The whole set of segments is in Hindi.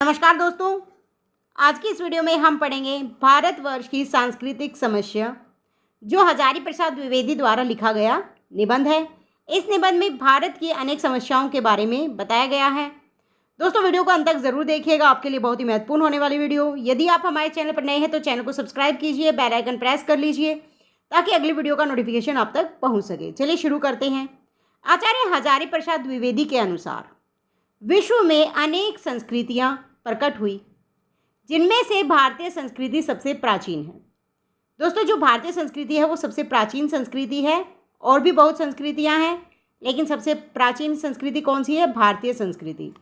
नमस्कार दोस्तों, आज की इस वीडियो में हम पढ़ेंगे भारतवर्ष की सांस्कृतिक समस्या, जो हजारी प्रसाद द्विवेदी द्वारा लिखा गया निबंध है। इस निबंध में भारत की अनेक समस्याओं के बारे में बताया गया है। दोस्तों, वीडियो को अंत तक जरूर देखिएगा, आपके लिए बहुत ही महत्वपूर्ण होने वाली वीडियो। यदि आप हमारे चैनल पर नए हैं तो चैनल को सब्सक्राइब कीजिए, बेल आइकन प्रेस कर लीजिए ताकि अगली वीडियो का नोटिफिकेशन आप तक पहुँच सके। चलिए शुरू करते हैं। आचार्य हजारी प्रसाद द्विवेदी के अनुसार विश्व में अनेक संस्कृतियाँ प्रकट हुई, जिनमें से भारतीय संस्कृति सबसे प्राचीन है। दोस्तों, जो भारतीय संस्कृति है वो सबसे प्राचीन संस्कृति है। और भी बहुत संस्कृतियां हैं, लेकिन सबसे प्राचीन संस्कृति कौन सी है? भारतीय संस्कृति।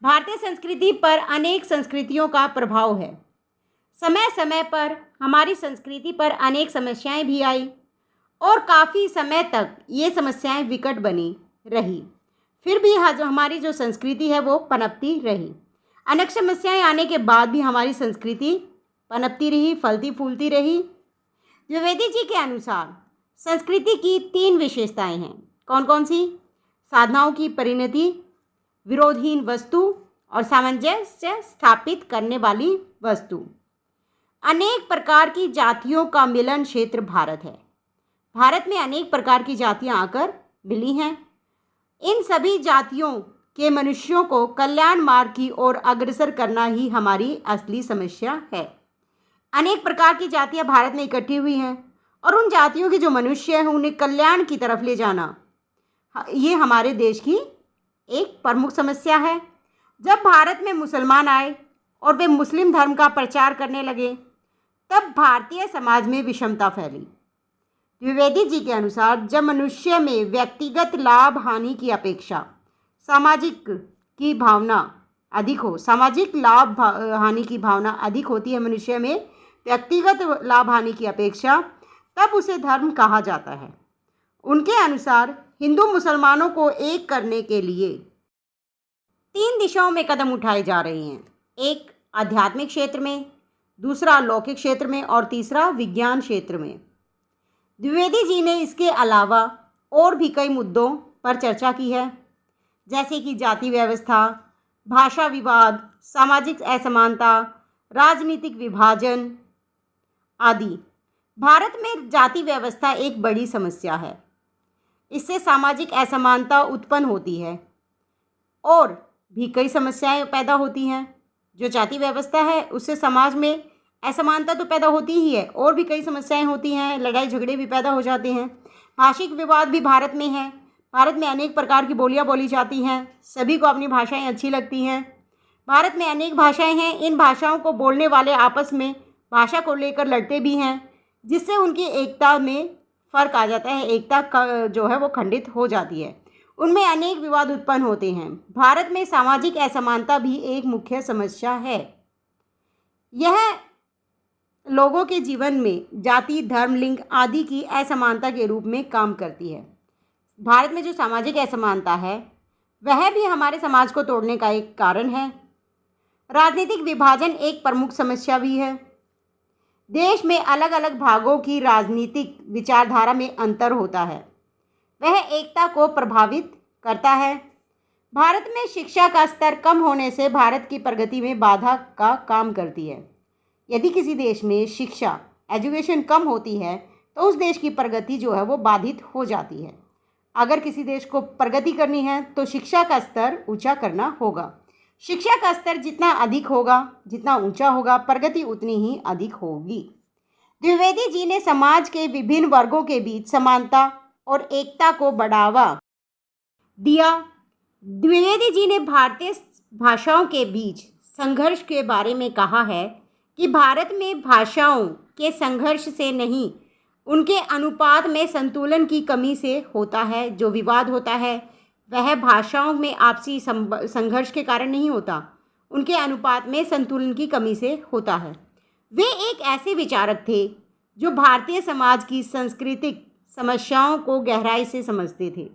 भारतीय संस्कृति पर अनेक संस्कृतियों का प्रभाव है। समय समय पर हमारी संस्कृति पर अनेक समस्याएं भी आई और काफ़ी समय तक ये समस्याएं विकट बनी रही। फिर भी हमारी जो संस्कृति है वो पनपती रही। अनेक समस्याएं आने के बाद भी हमारी संस्कृति पनपती रही, फलती फूलती रही। द्विवेदी जी के अनुसार संस्कृति की 3 विशेषताएं हैं। कौन कौन सी? साधनाओं की परिणति, विरोधहीन वस्तु और सामंजस्य स्थापित करने वाली वस्तु। अनेक प्रकार की जातियों का मिलन क्षेत्र भारत है। भारत में अनेक प्रकार की जातियां आकर मिली हैं। इन सभी जातियों के मनुष्यों को कल्याण मार्ग की ओर अग्रसर करना ही हमारी असली समस्या है। अनेक प्रकार की जातियां भारत में इकट्ठी हुई हैं और उन जातियों के जो मनुष्य हैं उन्हें कल्याण की तरफ ले जाना, ये हमारे देश की एक प्रमुख समस्या है। जब भारत में मुसलमान आए और वे मुस्लिम धर्म का प्रचार करने लगे, तब भारतीय समाज में विषमता फैली। द्विवेदी जी के अनुसार जब मनुष्य में व्यक्तिगत लाभ हानि की अपेक्षा सामाजिक लाभ हानि की भावना अधिक होती है मनुष्य में व्यक्तिगत लाभ हानि की अपेक्षा, तब उसे धर्म कहा जाता है। उनके अनुसार हिंदू मुसलमानों को एक करने के लिए 3 दिशाओं में कदम उठाए जा रहे हैं। एक आध्यात्मिक क्षेत्र में, दूसरा लौकिक क्षेत्र में और तीसरा विज्ञान क्षेत्र में। द्विवेदी जी ने इसके अलावा और भी कई मुद्दों पर चर्चा की है, जैसे कि जाति व्यवस्था, भाषा विवाद, सामाजिक असमानता, राजनीतिक विभाजन आदि। भारत में जाति व्यवस्था एक बड़ी समस्या है। इससे सामाजिक असमानता उत्पन्न होती है और भी कई समस्याएं पैदा होती हैं। जो जाति व्यवस्था है उससे समाज में असमानता तो पैदा होती ही है और भी कई समस्याएं होती हैं, लड़ाई झगड़े भी पैदा हो जाते हैं। भाषिक विवाद भी भारत में है। भारत में अनेक प्रकार की बोलियां बोली जाती हैं, सभी को अपनी भाषाएं अच्छी लगती हैं। भारत में अनेक भाषाएं हैं, इन भाषाओं को बोलने वाले आपस में भाषा को लेकर लड़ते भी हैं, जिससे उनकी एकता में फ़र्क आ जाता है। एकता का जो है वो खंडित हो जाती है, उनमें अनेक विवाद उत्पन्न होते हैं। भारत में सामाजिक असमानता भी एक मुख्य समस्या है। यह लोगों के जीवन में जाति, धर्म, लिंग आदि की असमानता के रूप में काम करती है। भारत में जो सामाजिक असमानता है वह भी हमारे समाज को तोड़ने का एक कारण है। राजनीतिक विभाजन एक प्रमुख समस्या भी है। देश में अलग अलग भागों की राजनीतिक विचारधारा में अंतर होता है, वह एकता को प्रभावित करता है। भारत में शिक्षा का स्तर कम होने से भारत की प्रगति में बाधा का काम करती है। यदि किसी देश में शिक्षा एजुकेशन कम होती है तो उस देश की प्रगति जो है वो बाधित हो जाती है। अगर किसी देश को प्रगति करनी है तो शिक्षा का स्तर ऊंचा करना होगा। शिक्षा का स्तर जितना अधिक होगा, जितना ऊंचा होगा, प्रगति उतनी ही अधिक होगी। द्विवेदी जी ने समाज के विभिन्न वर्गों के बीच समानता और एकता को बढ़ावा दिया। द्विवेदी जी ने भारतीय भाषाओं के बीच संघर्ष के बारे में कहा है कि भारत में भाषाओं के संघर्ष से नहीं, उनके अनुपात में संतुलन की कमी से होता है। जो विवाद होता है वह भाषाओं में आपसी संघर्ष के कारण नहीं होता, उनके अनुपात में संतुलन की कमी से होता है। वे एक ऐसे विचारक थे जो भारतीय समाज की सांस्कृतिक समस्याओं को गहराई से समझते थे।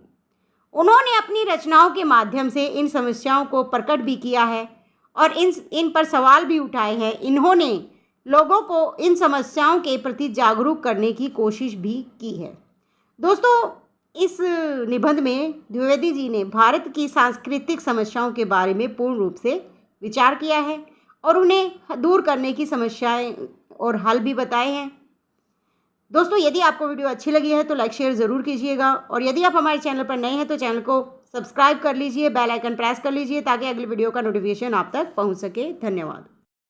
उन्होंने अपनी रचनाओं के माध्यम से इन समस्याओं को प्रकट भी किया है और इन पर सवाल भी उठाए हैं। इन्होंने लोगों को इन समस्याओं के प्रति जागरूक करने की कोशिश भी की है। दोस्तों, इस निबंध में द्विवेदी जी ने भारत की सांस्कृतिक समस्याओं के बारे में पूर्ण रूप से विचार किया है और उन्हें दूर करने की समस्याएं और हल भी बताए हैं। दोस्तों, यदि आपको वीडियो अच्छी लगी है तो लाइक शेयर ज़रूर कीजिएगा और यदि आप हमारे चैनल पर नए हैं तो चैनल को सब्सक्राइब कर लीजिए, बेल आइकन प्रेस कर लीजिए ताकि अगली वीडियो का नोटिफिकेशन आप तक पहुंच सके। धन्यवाद।